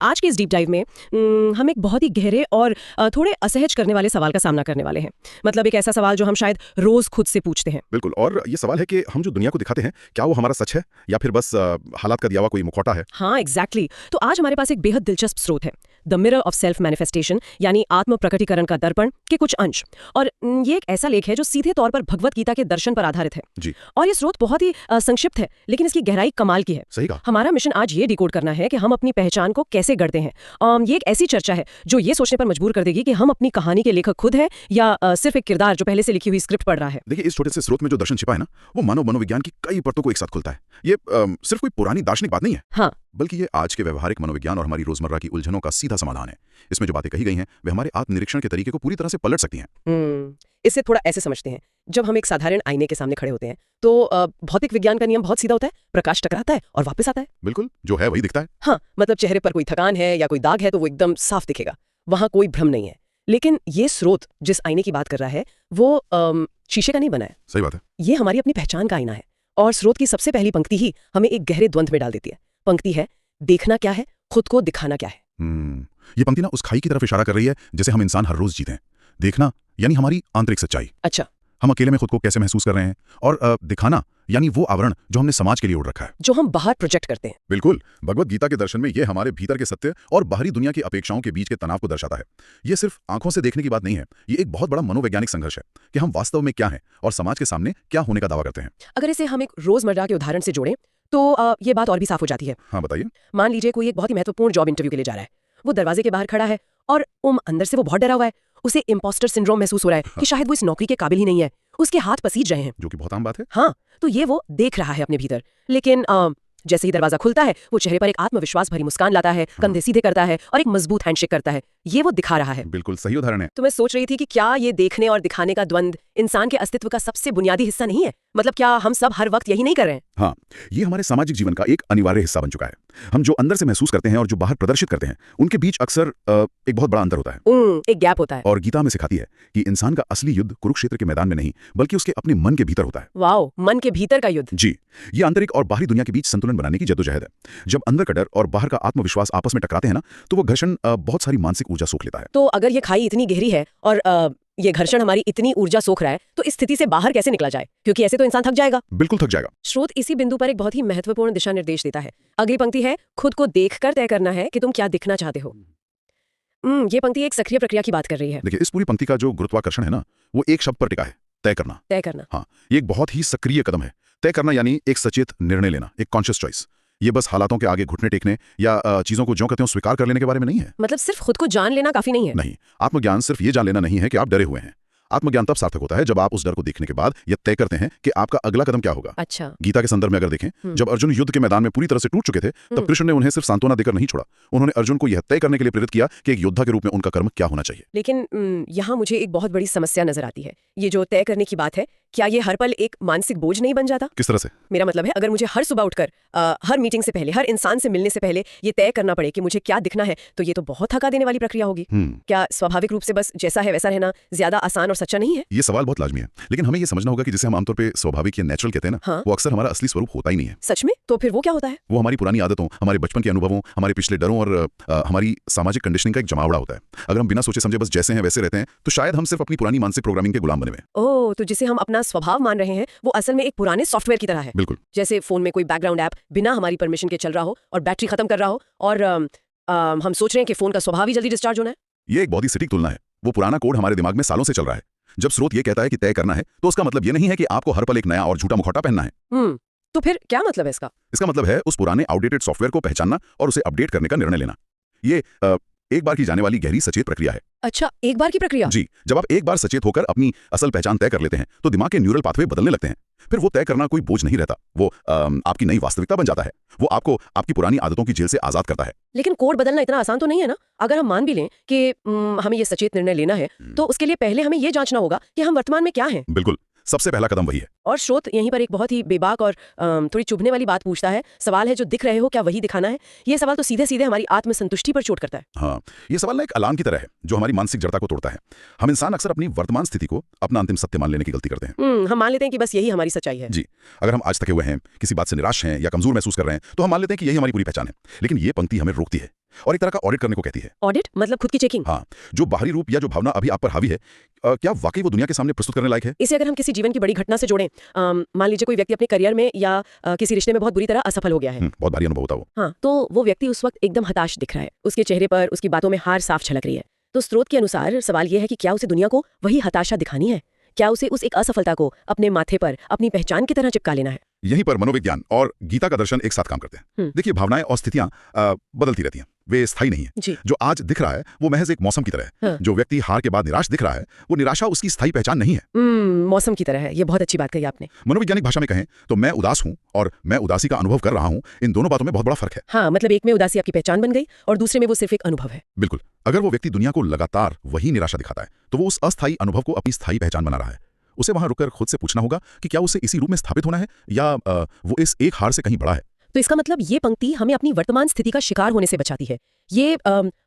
आज के इस डीप डाइव में हम एक बहुत ही गहरे और थोड़े असहज करने वाले सवाल का सामना करने वाले हैं। मतलब एक ऐसा सवाल जो हम शायद रोज खुद से पूछते हैं। बिल्कुल, और ये सवाल है कि हम जो दुनिया को दिखाते हैं क्या वो हमारा सच है या फिर बस हालात का दिया हुआ कोई मुखौटा है। हाँ, एग्जैक्टली। तो आज हमारे पास एक बेहद दिलचस्प स्रोत है, the mirror of self manifestation, यानी आत्म प्रकटीकरण का दर्पण के कुछ अंश। और ये एक ऐसा लेख है जो सीधे तौर पर भगवत गीता के दर्शन पर आधारित है जी। और ये स्रोत बहुत ही संक्षिप्त है, लेकिन इसकी गहराई कमाल की है। सही कहा। हमारा मिशन आज ये डिकोड करना है कि हम अपनी पहचान को कैसे गढ़ते हैं। ये एक ऐसी चर्चा है जो ये सोचने पर मजबूर कर देगी कि हम अपनी कहानी के लेखक खुद हैं या सिर्फ एक किरदार जो पहले से लिखी हुई स्क्रिप्ट पढ़ रहा है। देखिए, इस छोटे से स्रोत में जो दर्शन छिपा है ना, वो मानव मनोविज्ञान की कई परतों को एक साथ खुलता है। ये सिर्फ कोई पुरानी दार्शनिक बात नहीं है, हाँ, बल्कि ये आज के व्यवहारिक मनोविज्ञान और हमारी रोजमर्रा की उलझनों का सीधा समाधान है। इसमें जो बातें कही गई हैं वे हमारे आत्मनिरीक्षण के तरीके को पूरी तरह से पलट सकती हैं। इससे थोड़ा ऐसे समझते हैं, जब हम एक साधारण आईने के सामने खड़े होते हैं तो भौतिक विज्ञान का नियम बहुत सीधा होता है, प्रकाश टकराता है और वापस आता है। बिल्कुल, जो है वही दिखता है। हाँ, मतलब चेहरे पर कोई थकान है या कोई दाग है तो वो एकदम साफ दिखेगा, वहां कोई भ्रम नहीं है। लेकिन ये स्रोत जिस आईने की बात कर रहा है वो शीशे का नहीं बना है। सही बात है। ये हमारी अपनी पहचान का आईना है और स्रोत की सबसे पहली पंक्ति ही हमें एक गहरे द्वंद्व में डाल देती है। पंक्ति है, देखना क्या है, खुद को दिखाना क्या है। ये पंक्ति ना उस खाई की तरफ इशारा कर रही है जिसे हम इंसान हर रोज जीते हैं। देखना यानी हमारी आंतरिक सच्चाई, अच्छा, हम अकेले में खुद को कैसे महसूस कर रहे हैं, और दिखाना यानी वो आवरण जो हमने समाज के लिए ओढ़ रखा है, जो हम बाहर प्रोजेक्ट करते हैं। बिल्कुल, भगवत गीता के दर्शन में ये हमारे भीतर के सत्य और बाहरी दुनिया की अपेक्षाओं के बीच के तनाव को दर्शाता है। ये सिर्फ आंखों से देखने की बात नहीं है, ये एक बहुत बड़ा मनोवैज्ञानिक संघर्ष है कि हम वास्तव में क्या हैं और समाज के सामने क्या होने का दावा करते हैं। अगर इसे हम एक रोजमर्रा के उदाहरण से जोड़ें तो ये बात और भी साफ हो जाती है। हाँ, बताइए। मान लीजिए कोई एक बहुत ही महत्वपूर्ण जॉब इंटरव्यू के लिए जा रहा है, वो दरवाजे के बाहर खड़ा है और अंदर से वो बहुत डरा हुआ है। उसे इम्पोस्टर सिंड्रोम महसूस हो रहा है कि शायद वो इस नौकरी के काबिल ही नहीं है। उसके हाथ पसीज रहे हैं, जो कि बहुत आम बात है। हाँ, तो ये वो देख रहा है अपने भीतर। लेकिन जैसे ही दरवाजा खुलता है वो चेहरे पर एक आत्मविश्वास भरी मुस्कान लाता है, कंधे सीधे करता है और एक मजबूत हैंडशेक करता है। ये वो दिखा रहा है। बिल्कुल सही उदाहरण है। तो मैं सोच रही थी कि क्या ये देखने और दिखाने का द्वंद इंसान के अस्तित्व का सबसे बुनियादी हिस्सा नहीं है? मतलब क्या हम सब हर वक्त यही नहीं कर रहे हैं? हाँ, ये हमारे सामाजिक जीवन का एक अनिवार्य हिस्सा बन चुका है। हम जो अंदर से महसूस करते हैं और जो बाहर प्रदर्शित करते हैं, उनके बीच अक्सर एक बहुत बड़ा अंतर होता है। एक गैप होता है। और गीता में सिखाती है कि इंसान का असली युद्ध कुरुक्षेत्र के मैदान में नहीं, बल्कि उसके अपने मन के भीतर होता है। वाओ, मन के भीतर का युद्ध। जी, ये आंतरिक और बाहरी दुनिया के बीच संतुलन बनाने की जद्दोजहद है। जब अंदर का डर और बाहर का आत्मविश्वास आपस में टकराते हैं ना, तो वो घर्षण बहुत सारी मानसिक ऊर्जा सोख लेता है। तो अगर ये खाई इतनी गहरी है और ये घर्षण हमारी इतनी ऊर्जा सोख रहा है, तो इस स्थिति से बाहर कैसे निकला जाए? क्योंकि ऐसे तो इंसान थक जाएगा। बिल्कुल थक जाएगा। स्रोत इसी बिंदु पर एक बहुत ही महत्वपूर्ण दिशा निर्देश देता है। अगली पंक्ति है, खुद को देखकर तय करना है कि तुम क्या दिखना चाहते हो। ये पंक्ति एक सक्रिय प्रक्रिया की बात कर रही है। देखिए, इस पूरी पंक्ति का जो गुरुत्वाकर्षण है ना, वो एक शब्द पर टिका है, तय करना। तय करना। हाँ, ये एक बहुत ही सक्रिय कदम है। तय करना यानी एक सचेत निर्णय लेना, एक कॉन्शियस चॉइस। ये बस हालातों के आगे घुटने टेकने या चीजों को ज्यों कहते हो स्वीकार कर लेने के बारे में नहीं है। मतलब सिर्फ खुद को जान लेना काफी नहीं है। नहीं, आत्मज्ञान सिर्फ ये जान लेना नहीं है कि आप डरे हुए हैं। आत्मज्ञान तब सार्थक होता है जब आप उस डर को देखने के बाद यह तय करते हैं कि आपका अगला कदम क्या होगा। अच्छा। गीता के संदर्भ में अगर देखें, जब अर्जुन युद्ध के मैदान में पूरी तरह से टूट चुके थे, तब कृष्ण ने उन्हें सिर्फ सांत्वना देकर नहीं छोड़ा, उन्होंने अर्जुन को यह तय करने के लिए प्रेरित किया कि एक योद्धा के रूप में उनका कर्म क्या होना चाहिए। लेकिन यहाँ मुझे एक बहुत बड़ी समस्या नजर आती है। ये जो तय करने की बात है, क्या ये हर पल एक मानसिक बोझ नहीं बन जाता? किस तरह से? मेरा मतलब है, अगर मुझे हर सुबह उठकर हर मीटिंग से पहले, हर इंसान से मिलने से पहले ये तय करना पड़े कि मुझे क्या दिखना है, तो ये तो बहुत थका देने वाली प्रक्रिया होगी। क्या स्वाभाविक रूप से बस जैसा है वैसा रहना ज्यादा आसान और सच्चा नहीं है? ये सवाल बहुत लाजमी है, लेकिन हमें ये समझना होगा कि जिसे हम आमतौर पे स्वाभाविक या नेचुरल कहते हैं ना, हाँ? वो अक्सर हमारा असली स्वरूप होता ही नहीं है। सच में? तो फिर वो क्या होता है? वो हमारी पुरानी आदतों, हमारे बचपन के अनुभवों, हमारे पिछले डरों और हमारी सामाजिक कंडीशनिंग का एक जमावड़ा होता है। अगर हम बिना सोचे समझे बस जैसे हैं वैसे रहते हैं, तो शायद हम सिर्फ अपनी पुरानी मानसिक प्रोग्रामिंग के गुलाम बने हुए। ओह, तो जिसे हम अपना स्वभाव मान रहे हैं वो असल में एक पुराने सॉफ्टवेयर की तरह है। बिल्कुल। जैसे फोन में कोई बैकग्राउंड ऐप बिना हमारी परमिशन के चल रहा हो और बैटरी खत्म कर रहा हो, और हम सोच रहे हैं कि फोन का स्वभाव ही जल्दी डिस्चार्ज होना है। ये एक बहुत ही सटीक तुलना है। वो पुराना कोड हमारे दिमाग में सालों से चल रहा है। जब स्रोत ये कहता है कि तय करना है, तो उसका मतलब ये नहीं है कि आपको हर पल एक नया और झूठा मुखौटा पहनना है। तो फिर क्या मतलब है इसका? इसका मतलब है उस पुराने आउटडेटेड सॉफ्टवेयर को पहचानना और उसे अपडेट करने का निर्णय लेना। ये एक बार की जाने वाली गहरी सचेत प्रक्रिया है। अच्छा, एक बार की प्रक्रिया? जी, जब आप एक बार सचेत होकर अपनी असल पहचान तय कर लेते हैं, तो दिमाग के न्यूरल पाथवे बदलने लगते हैं। फिर वो तय करना कोई बोझ नहीं रहता, वो आपकी नई वास्तविकता बन जाता है। वो आपको आपकी पुरानी आदतों की जेल से आजाद करता है। लेकिन कोड बदलना इतना आसान तो नहीं है ना? अगर हम मान भी लें कि हमें ये सचेत निर्णय लेना है, तो उसके लिए पहले हमें ये जांचना होगा कि हम वर्तमान में क्या हैं। बिल्कुल, सबसे पहला कदम वही है। और स्रोत यहीं पर एक बहुत ही बेबाक और थोड़ी चुभने वाली बात पूछता है। सवाल है, जो दिख रहे हो क्या वही दिखाना है? ये सवाल तो सीधे सीधे हमारी आत्मसंतुष्टि पर चोट करता है। हाँ, ये सवाल ना एक अलार्म की तरह है जो हमारी मानसिक जड़ता को तोड़ता है। हम इंसान अक्सर अपनी वर्तमान स्थिति को अपना अंतिम सत्य मान लेने की गलती करते हैं। हम मान लेते हैं कि बस यही हमारी सच्चाई है। जी, अगर हम आज थके हुए हैं, किसी बात से निराश हैं या कमजोर महसूस कर रहे हैं, तो हम मान लेते हैं कि यही हमारी पूरी पहचान है। लेकिन ये पंक्ति हमें रोकती है। और एक तरह का ऑडिट करने को कहती है। ऑडिट मतलब खुद की चेकिंग? हाँ, जो बाहरी रूप या जो भावना अभी आप पर हावी है, क्या वाकई वो दुनिया के सामने प्रस्तुत करने लायक है? इसे अगर हम किसी जीवन की बड़ी घटना से जोड़ें, मान लीजिए कोई व्यक्ति अपने करियर में या किसी रिश्ते में बहुत बुरी तरह असफल हो गया है। बहुत भारी अनुभव होता वो। हाँ, तो वो व्यक्ति उस वक्त एकदम हताश दिख रहा है, उसके चेहरे पर, उसकी बातों में हार साफ झलक रही है। तो स्रोत के अनुसार सवाल यह है कि क्या उसे दुनिया को वही हताशा दिखानी है? क्या उसे उस एक असफलता को अपने माथे पर अपनी पहचान की तरह चिपका लेना है? यहीं पर मनोविज्ञान और गीता का दर्शन एक साथ काम करते हैं। देखिए, भावनाएं और स्थितियां बदलती रहती हैं, वे स्थायी नहीं है। जो आज दिख रहा है वो महज एक मौसम की तरह है। जो व्यक्ति हार के बाद निराश दिख रहा है, वो निराशा उसकी स्थायी पहचान नहीं है। मौसम की तरह है, ये बहुत अच्छी बात कही आपने। मनोवैज्ञानिक भाषा में कहें तो मैं उदास हूं और मैं उदासी का अनुभव कर रहा हूं, इन दोनों बातों में बहुत बड़ा फर्क है। हाँ, मतलब एक में उदासी आपकी पहचान बन गई और दूसरे में वो सिर्फ एक अनुभव है। बिल्कुल। अगर वो व्यक्ति दुनिया को लगातार वही निराशा दिखाता है, तो वो उस अस्थायी अनुभव को अपनी स्थायी पहचान बना रहा है। उसे वहां रुककर खुद से पूछना होगा कि क्या उसे इसी रूप में स्थापित होना है या वो इस एक हार से कहीं बड़ा है। तो इसका मतलब ये पंक्ति हमें अपनी वर्तमान स्थिति का शिकार होने से बचाती है। ये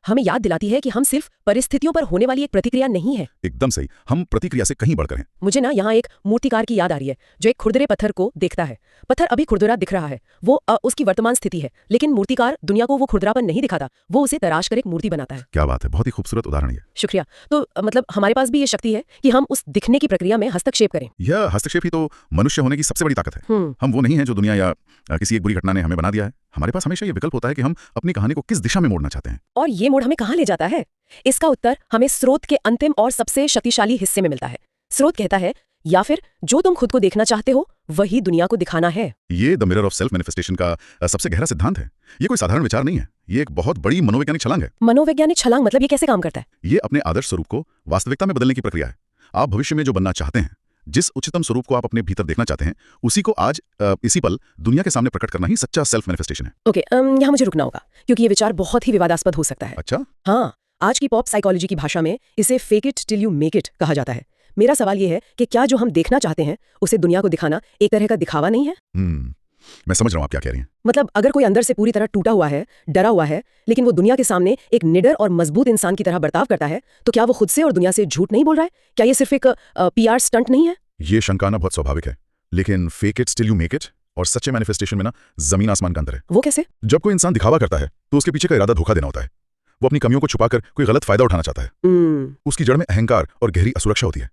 हमें याद दिलाती है कि हम सिर्फ परिस्थितियों पर होने वाली एक प्रतिक्रिया नहीं है। एकदम सही, हम प्रतिक्रिया से कहीं बढ़कर हैं। मुझे ना यहाँ एक मूर्तिकार की याद आ रही है जो एक खुरदरे पत्थर को देखता है। पत्थर अभी खुरदरा दिख रहा है, वो उसकी वर्तमान स्थिति है, लेकिन मूर्तिकार दुनिया को वो खुरदरापन नहीं दिखाता, वो उसे तराश कर एक मूर्ति बनाता है। क्या बात है, बहुत ही खूबसूरत उदाहरण है। शुक्रिया। तो मतलब हमारे पास भी ये शक्ति है कि हम उस दिखने की प्रक्रिया में हस्तक्षेप करें। यह हस्तक्षेप ही तो मनुष्य होने की सबसे बड़ी ताकत है। हम वो नहीं है जो दुनिया या किसी एक बुरी घटना ने हमें बना दिया है। हमारे पास हमेशा ये विकल्प होता है कि हम अपनी कहानी को किस दिशा में मोड़ना चाहते हैं। और ये मोड़ हमें कहाँ ले जाता है? इसका उत्तर हमें स्रोत के अंतिम और सबसे शक्तिशाली हिस्से में मिलता है। स्रोत कहता है, या फिर जो तुम खुद को देखना चाहते हो वही दुनिया को दिखाना है। ये the mirror of self manifestation का सबसे गहरा सिद्धांत है। ये कोई साधारण विचार नहीं है, ये एक बहुत बड़ी मनोवैज्ञानिक छलांग है। मनोवैज्ञानिक छलांग मतलब ये कैसे काम करता है? ये अपने आदर्श स्वरूप को वास्तविकता में बदलने की प्रक्रिया है। आप भविष्य में जो बनना चाहते हैं, जिस उच्चतम स्वरूप को आप अपने भीतर देखना चाहते हैं, उसी को आज इसी पल दुनिया के सामने प्रकट करना ही सच्चा सेल्फ मैनिफेस्टेशन है। ओके, यहाँ मुझे रुकना होगा क्योंकि ये विचार बहुत ही विवादास्पद हो सकता है। अच्छा? हाँ, आज की पॉप साइकोलॉजी की भाषा में इसे fake it till you make it कहा जाता है। मेरा सवाल ये है कि क्या जो हम देखना चाहते हैं उसे दुनिया को दिखाना एक तरह का दिखावा नहीं है? मैं समझ रहा हूँ आप क्या कह रही हैं। मतलब अगर कोई अंदर से पूरी तरह टूटा हुआ है, डरा हुआ है, लेकिन वो दुनिया के सामने एक निडर और मजबूत इंसान की तरह बर्ताव करता है, तो क्या वो खुद से और दुनिया से झूठ नहीं बोल रहा है? क्या ये सिर्फ एक PR स्टंट नहीं है? ये शंका ना बहुत स्वाभाविक है, लेकिन fake it till you make it और सच्चे मैनिफेस्टेशन में ना जमीन आसमान का अंतर है। वो कैसे? जब कोई इंसान दिखावा करता है तो उसके पीछे का इरादा धोखा देना होता है। वो अपनी कमियों को छुपाकर कोई गलत फायदा उठाना चाहता है। उसकी जड़ में अहंकार और गहरी असुरक्षा होती है।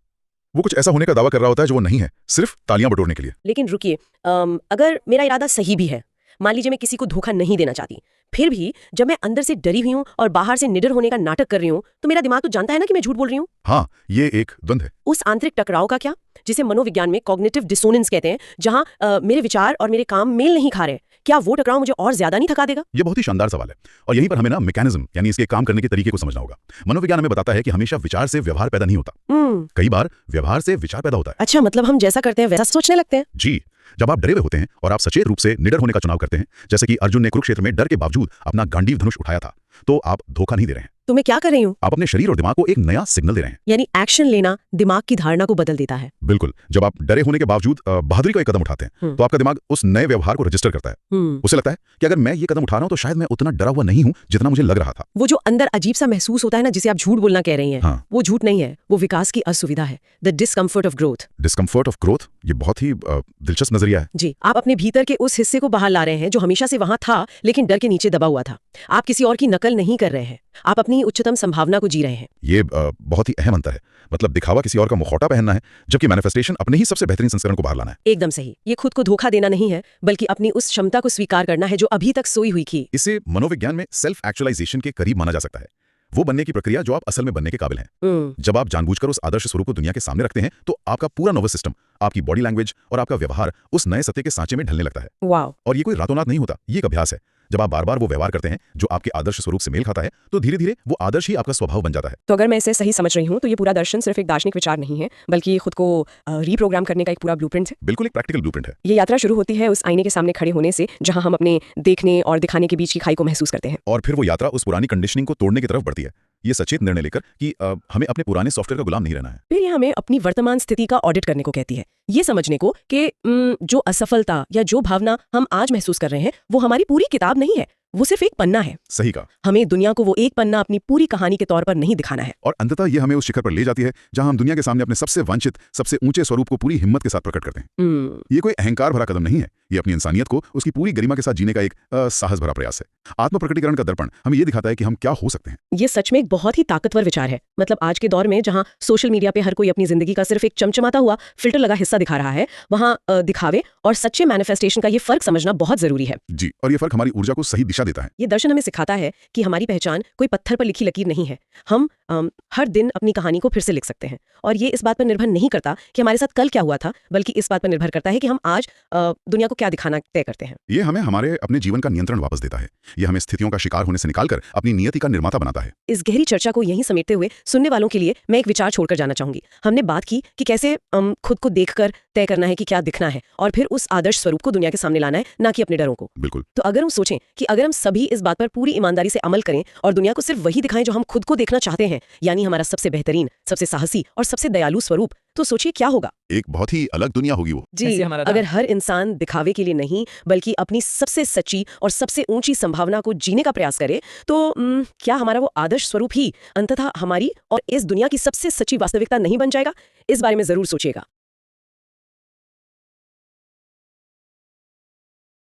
वो कुछ ऐसा होने का दावा कर रहा होता है जो वो नहीं है, सिर्फ तालियां बटोरने के लिए। लेकिन रुकिए, अगर मेरा इरादा सही भी है, मान लीजिए मैं किसी को धोखा नहीं देना चाहती, फिर भी जब मैं अंदर से डरी हुई हूँ और बाहर से निडर होने का नाटक कर रही हूँ, तो मेरा दिमाग तो जानता है ना कि मैं झूठ बोल रही हूँ। हाँ, ये एक द्वंद्व है। उस आंतरिक टकराव का क्या, जिसे मनोविज्ञान में कॉग्निटिव डिसोनेंस कहते हैं, जहां मेरे विचार और मेरे काम मेल नहीं खा रहे, क्या वो टकराव मुझे और ज्यादा नहीं थका देगा? ये बहुत ही शानदार सवाल है और यहीं पर हमें ना मैकेनिज्म यानी इसके काम करने के तरीके को समझना होगा। मनोविज्ञान हमें बताता है कि हमेशा विचार से व्यवहार पैदा नहीं होता, कई बार व्यवहार से विचार पैदा होता है। अच्छा, मतलब हम जैसा करते हैं वैसा सोचने लगते हैं। जी, जब आप डरे हुए होते हैं और आप सचेत रूप से निडर होने का चुनाव करते हैं, जैसे कि अर्जुन ने कुरुक्षेत्र में डर के बावजूद अपना गांडीव धनुष उठाया था, तो आप धोखा नहीं दे रहे हैं। तो मैं क्या कर रही हूँ? आप अपने शरीर और दिमाग को एक नया सिग्नल दे रहे हैं। यानी एक्शन लेना दिमाग की धारणा को बदल देता है। बिल्कुल। जब आप डरे होने के बावजूद बहादुरी का एक कदम उठाते हैं, तो आपका दिमाग उस नए व्यवहार को रजिस्टर करता है। उसे लगता है कि अगर मैं ये कदम उठा रहा हूं तो शायद मैं उतना डरा हुआ नहीं हूं जितना मुझे लग रहा था। वो जो अंदर अजीब सा महसूस होता है ना, जिसे आप झूठ बोलना कह रही हैं, हाँ। वो झूठ नहीं है, वो विकास की असुविधा है। The discomfort of growth. Discomfort of growth, ये बहुत ही दिलचस्प नजरिया है। जी, आप अपने भीतर के उस हिस्से को बाहर ला रहे हैं जो हमेशा से वहां था लेकिन डर के नीचे दबा हुआ था। आप किसी और की नकल नहीं कर रहे हैं, आप अपनी उच्चतम संभावना को जी रहे हैं। ये बहुत ही अहम अंतर है। मतलब दिखावा किसी और का मुखौटा पहनना है, जबकि मैनिफेस्टेशन अपने ही सबसे बेहतरीन संस्करण को बाहर लाना है। एकदम सही। ये खुद को धोखा देना नहीं है, बल्कि अपनी उस क्षमता को स्वीकार करना है जो अभी तक सोई हुई थी। इसे मनोविज्ञान में सेल्फ एक्चुअलाइजेशन के करीब माना जा सकता है। वो बनने की प्रक्रिया जो आप असल में बनने के काबिल हैं। जब आप जानबूझकर उस आदर्श स्वरूप को दुनिया के सामने रखते हैं, तो आपका पूरा नर्वस सिस्टम, आपकी बॉडी लैंग्वेज और आपका व्यवहार उस नए सत्य के सांचे में ढलने लगता है। वाव। और ये कोई रातों-रात नहीं होता, ये एक अभ्यास है। जब आप बार-बार वो व्यवहार करते हैं जो आपके आदर्श स्वरूप से मेल खाता है, तो धीरे-धीरे वो आदर्श ही आपका स्वभाव बन जाता है। तो अगर मैं इसे सही समझ रही हूँ, तो ये पूरा दर्शन सिर्फ एक दार्शनिक विचार नहीं है, बल्कि खुद को रीप्रोग्राम करने का एक पूरा ब्लूप्रिंट है। बिल्कुल एक प्रैक्टिकल ब्लूप्रिंट है। ये यात्रा शुरू होती है उस आईने के सामने खड़े होने से, जहां हम अपने देखने और दिखाने के बीच की खाई को महसूस करते हैं। और फिर वो यात्रा उस पुरानी कंडीशनिंग को तोड़ने की तरफ बढ़ती है, ये सचेत निर्णय लेकर कि हमें अपने पुराने सॉफ्टवेयर का गुलाम नहीं रहना है। फिर ये हमें अपनी वर्तमान स्थिति का ऑडिट करने को कहती है, ये समझने को कि जो असफलता या जो भावना हम आज महसूस कर रहे हैं वो हमारी पूरी किताब नहीं है, वो सिर्फ एक पन्ना है। सही कहा। हमें दुनिया को वो एक पन्ना अपनी पूरी कहानी के तौर पर नहीं दिखाना है। और अंततः ये हमें उस शिखर पर ले जाती है जहां हम दुनिया के सामने अपने सबसे वांछित, सबसे ऊंचे स्वरूप को पूरी हिम्मत के साथ प्रकट करते हैं। ये कोई अहंकार भरा कदम नहीं है, ये अपनी इंसानियत को उसकी पूरी गरिमा के साथ जीने का एक साहस भरा प्रयास है। आत्म प्रकटीकरण का दर्पण हमें ये दिखाता है कि हम क्या हो सकते हैं। ये सच में एक बहुत ही ताकतवर विचार है। मतलब आज के दौर में जहां सोशल मीडिया पे हर कोई अपनी जिंदगी का सिर्फ एक चमचमाता हुआ फिल्टर लगा हिस्सा दिखा रहा है, वहां दिखावे और सच्चे मैनिफेस्टेशन का ये फर्क समझना बहुत जरूरी है। जी, और ये फर्क हमारी ऊर्जा को सही दिशा देता है। ये दर्शन हमें सिखाता है कि हमारी पहचान कोई पत्थर पर लिखी लकीर नहीं है। हम हर दिन अपनी कहानी को फिर से लिख सकते हैं, और ये इस बात पर निर्भर नहीं करता कि हमारे साथ कल क्या हुआ था, बल्कि इस बात पर निर्भर करता है कि हम आज दुनिया को क्या दिखाना तय करते हैं। ये हमें हमारे अपने जीवन का नियंत्रण वापस देता है। ये हमें स्थितियों का शिकार होने से निकालकर अपनी नियति का निर्माता बनाता है। इस गहरी चर्चा को यहीं समेटते हुए सुनने वालों के लिए मैं एक विचार छोड़कर जाना चाहूंगी। हमने बात की कि कैसे खुद को देखकर तय करना है कि क्या दिखना है, और फिर उस आदर्श स्वरूप को दुनिया के सामने लाना है, ना कि अपने डरों को। बिल्कुल। तो अगर हम सोचें कि अगर हम सभी इस बात पर पूरी ईमानदारी से अमल करें और दुनिया को सिर्फ वही दिखाएं जो हम खुद को देखना चाहते हैं, यानी हमारा सबसे बेहतरीन, सबसे साहसी और सबसे दयालु स्वरूप, तो सोचिए क्या होगा। एक बहुत ही अलग दुनिया होगी वो। जी, अगर हर इंसान दिखावे के लिए नहीं बल्कि अपनी सबसे सच्ची और सबसे ऊंची संभावना को जीने का प्रयास करे, तो क्या हमारा वो आदर्श स्वरूप ही अंततः हमारी और इस दुनिया की सबसे सच्ची वास्तविकता नहीं बन जाएगा? इस बारे में जरूर सोचिएगा।